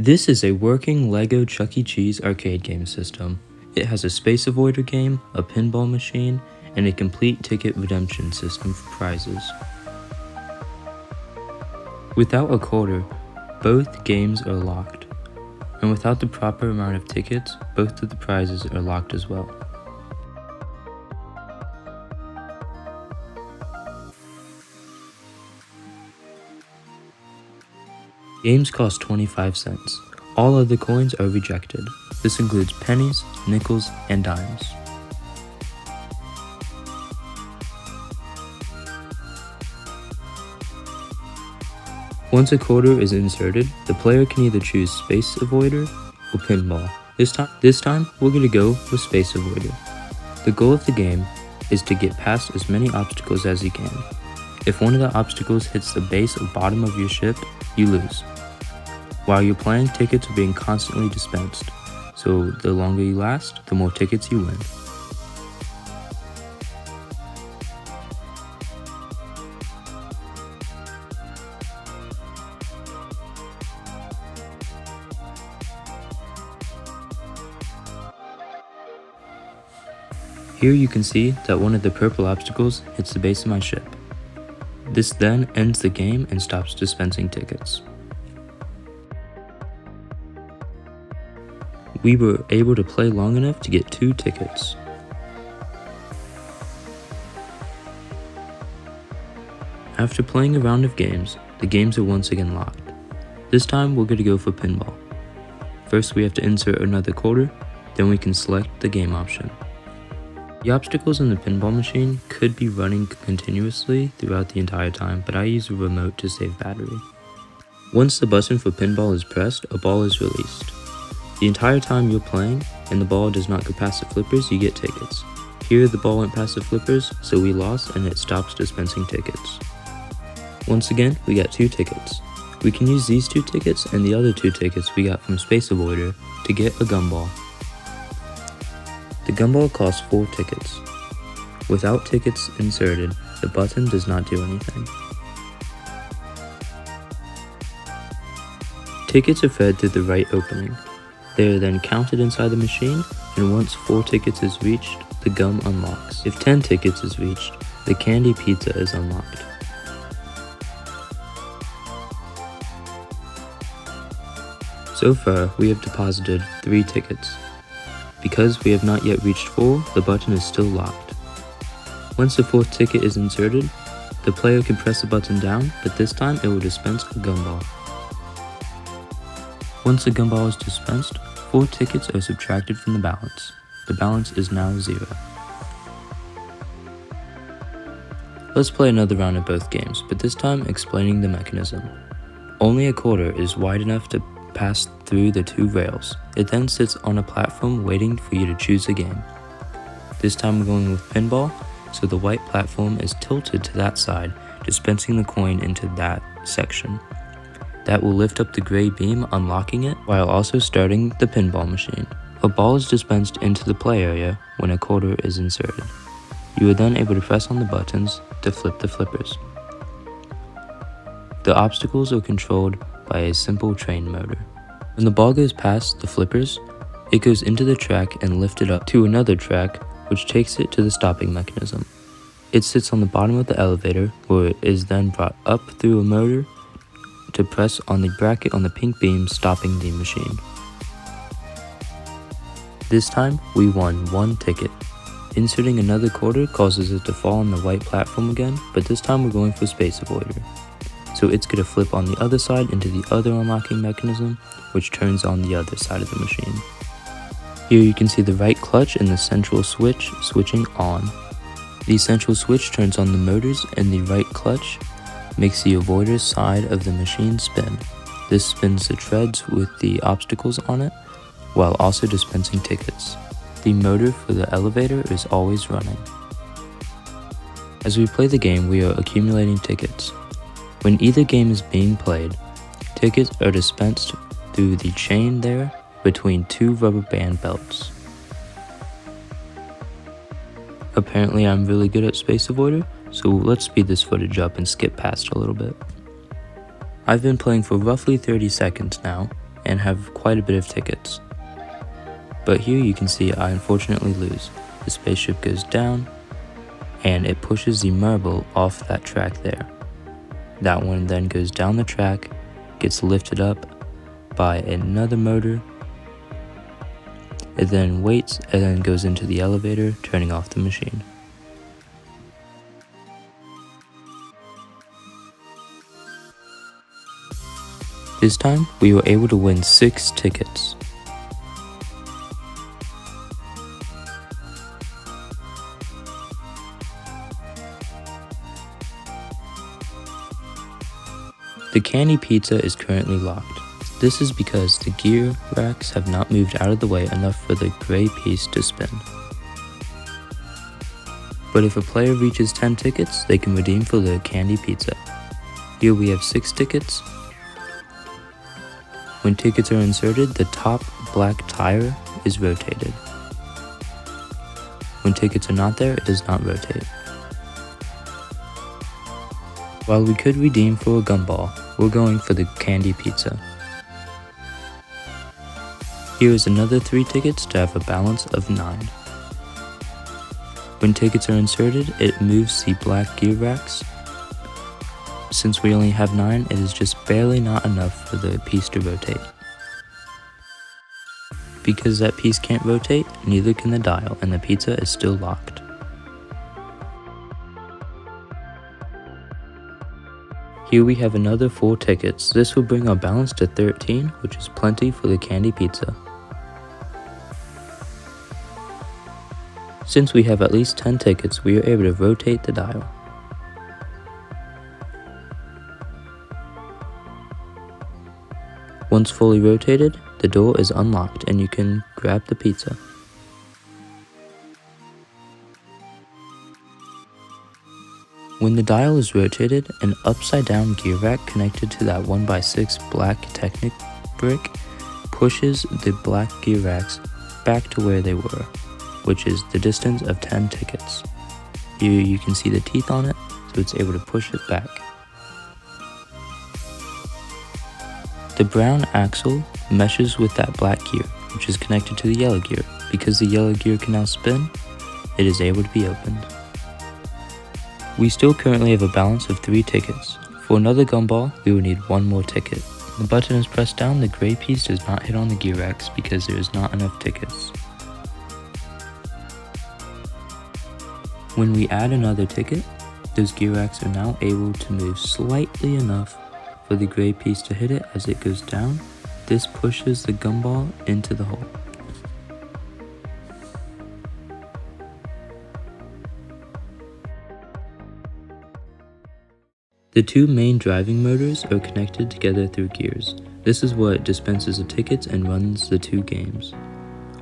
This is a working LEGO Chuck E. Cheese arcade game system. It has a space avoider game, a pinball machine, and a complete ticket redemption system for prizes. Without a quarter, both games are locked, and without the proper amount of tickets, both of the prizes are locked as well. Games cost 25 cents. All other coins are rejected. This includes pennies, nickels, and dimes. Once a quarter is inserted, the player can either choose Space Avoider or Pinball. This time, we're going to go with Space Avoider. The goal of the game is to get past as many obstacles as you can. If one of the obstacles hits the base or bottom of your ship, you lose. While you're playing, tickets are being constantly dispensed, so the longer you last, the more tickets you win. Here you can see that one of the purple obstacles hits the base of my ship. This then ends the game and stops dispensing tickets. We were able to play long enough to get 2 tickets. After playing a round of games, the games are once again locked. This time we're going to go for pinball. First we have to insert another quarter, then we can select the game option. The obstacles in the pinball machine could be running continuously throughout the entire time, but I use a remote to save battery. Once the button for pinball is pressed, a ball is released. The entire time you're playing and the ball does not go past the flippers, you get tickets. Here the ball went past the flippers, so we lost and it stops dispensing tickets. Once again, we got 2 tickets. We can use these 2 tickets and the other 2 tickets we got from Space Avoider to get a gumball. The gumball costs 4 tickets. Without tickets inserted, the button does not do anything. Tickets are fed through the right opening. They are then counted inside the machine, and once 4 tickets is reached, the gum unlocks. If 10 tickets is reached, the candy pizza is unlocked. So far, we have deposited 3 tickets. Because we have not yet reached 4, the button is still locked. Once the 4th ticket is inserted, the player can press the button down, but this time it will dispense a gumball. Once the gumball is dispensed, 4 tickets are subtracted from the balance. The balance is now 0. Let's play another round of both games, but this time explaining the mechanism. Only a quarter is wide enough to pass through the 2 rails. It then sits on a platform waiting for you to choose a game. This time we're going with pinball, so the white platform is tilted to that side, dispensing the coin into that section. That will lift up the gray beam, unlocking it, while also starting the pinball machine. A ball is dispensed into the play area when a quarter is inserted. You are then able to press on the buttons to flip the flippers. The obstacles are controlled by a simple train motor. When the ball goes past the flippers, it goes into the track and lifted up to another track, which takes it to the stopping mechanism. It sits on the bottom of the elevator, where it is then brought up through a motor to press on the bracket on the pink beam, stopping the machine. This time, we won 1 ticket. Inserting another quarter causes it to fall on the white platform again, but this time we're going for Space Avoider. So it's going to flip on the other side into the other unlocking mechanism, which turns on the other side of the machine. Here you can see the right clutch and the central switch switching on. The central switch turns on the motors, and the right clutch makes the avoider side of the machine spin. This spins the treads with the obstacles on it, while also dispensing tickets. The motor for the elevator is always running. As we play the game, we are accumulating tickets. When either game is being played, tickets are dispensed through the chain there between 2 rubber band belts. Apparently I'm really good at Space Avoider, so let's speed this footage up and skip past a little bit. I've been playing for roughly 30 seconds now, and have quite a bit of tickets. But here you can see I unfortunately lose. The spaceship goes down and it pushes the marble off that track there. That one then goes down the track, gets lifted up by another motor. It then waits and then goes into the elevator, turning off the machine. This time, we were able to win 6 tickets. The candy pizza is currently locked. This is because the gear racks have not moved out of the way enough for the gray piece to spin. But if a player reaches 10 tickets, they can redeem for the candy pizza. Here we have 6 tickets. When tickets are inserted, the top black tire is rotated. When tickets are not there, it does not rotate. While we could redeem for a gumball, we're going for the candy pizza. Here is another 3 tickets to have a balance of 9. When tickets are inserted, it moves the black gear racks. Since we only have 9, it is just barely not enough for the piece to rotate. Because that piece can't rotate, neither can the dial, and the pizza is still locked. Here we have another 4 tickets. This will bring our balance to 13, which is plenty for the candy pizza. Since we have at least 10 tickets, we are able to rotate the dial. Once fully rotated, the door is unlocked and you can grab the pizza. When the dial is rotated, an upside down gear rack connected to that 1x6 black Technic brick pushes the black gear racks back to where they were, which is the distance of 10 tickets. Here you can see the teeth on it, so it's able to push it back. The brown axle meshes with that black gear, which is connected to the yellow gear. Because the yellow gear can now spin, it is able to be opened. We still currently have a balance of 3 tickets. For another gumball, we will need 1 more ticket. When the button is pressed down, the gray piece does not hit on the gear racks because there is not enough tickets. When we add another ticket, those gear racks are now able to move slightly enough for the gray piece to hit it as it goes down. This pushes the gumball into the hole. The 2 main driving motors are connected together through gears. This is what dispenses the tickets and runs the 2 games.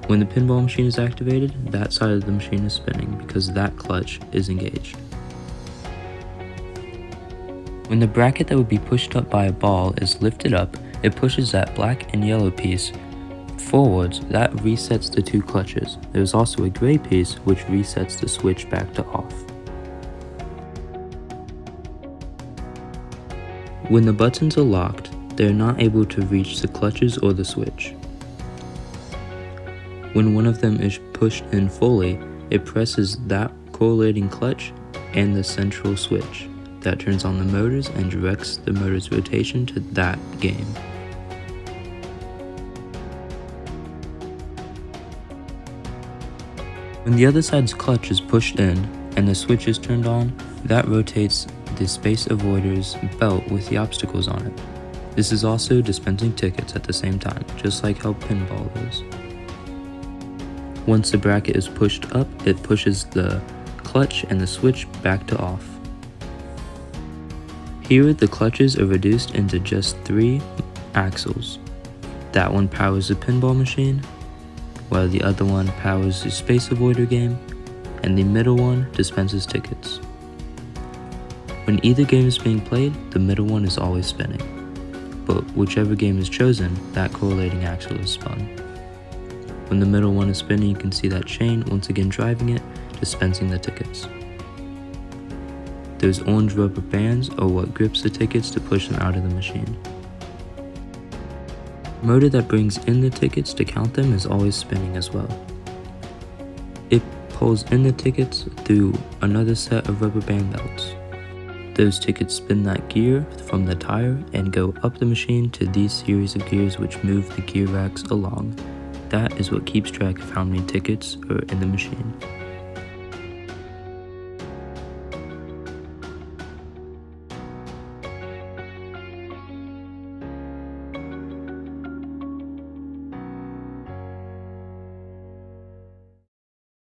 When the pinball machine is activated, that side of the machine is spinning because that clutch is engaged. When the bracket that would be pushed up by a ball is lifted up, it pushes that black and yellow piece forwards. That resets the 2 clutches. There's also a gray piece which resets the switch back to off. When the buttons are locked, they are not able to reach the clutches or the switch. When one of them is pushed in fully, it presses that correlating clutch and the central switch. That turns on the motors and directs the motor's rotation to that game. When the other side's clutch is pushed in and the switch is turned on, that rotates the space avoider's belt with the obstacles on it. This is also dispensing tickets at the same time, just like how pinball is. Once the bracket is pushed up, it pushes the clutch and the switch back to off. Here, the clutches are reduced into just 3 axles. That one powers the pinball machine, while the other one powers the space avoider game, and the middle one dispenses tickets. When either game is being played, the middle one is always spinning. But whichever game is chosen, that correlating axle is spun. When the middle one is spinning, you can see that chain once again driving it, dispensing the tickets. Those orange rubber bands are what grips the tickets to push them out of the machine. The motor that brings in the tickets to count them is always spinning as well. It pulls in the tickets through another set of rubber band belts. Those tickets spin that gear from the tire and go up the machine to these series of gears which move the gear racks along. That is what keeps track of how many tickets are in the machine.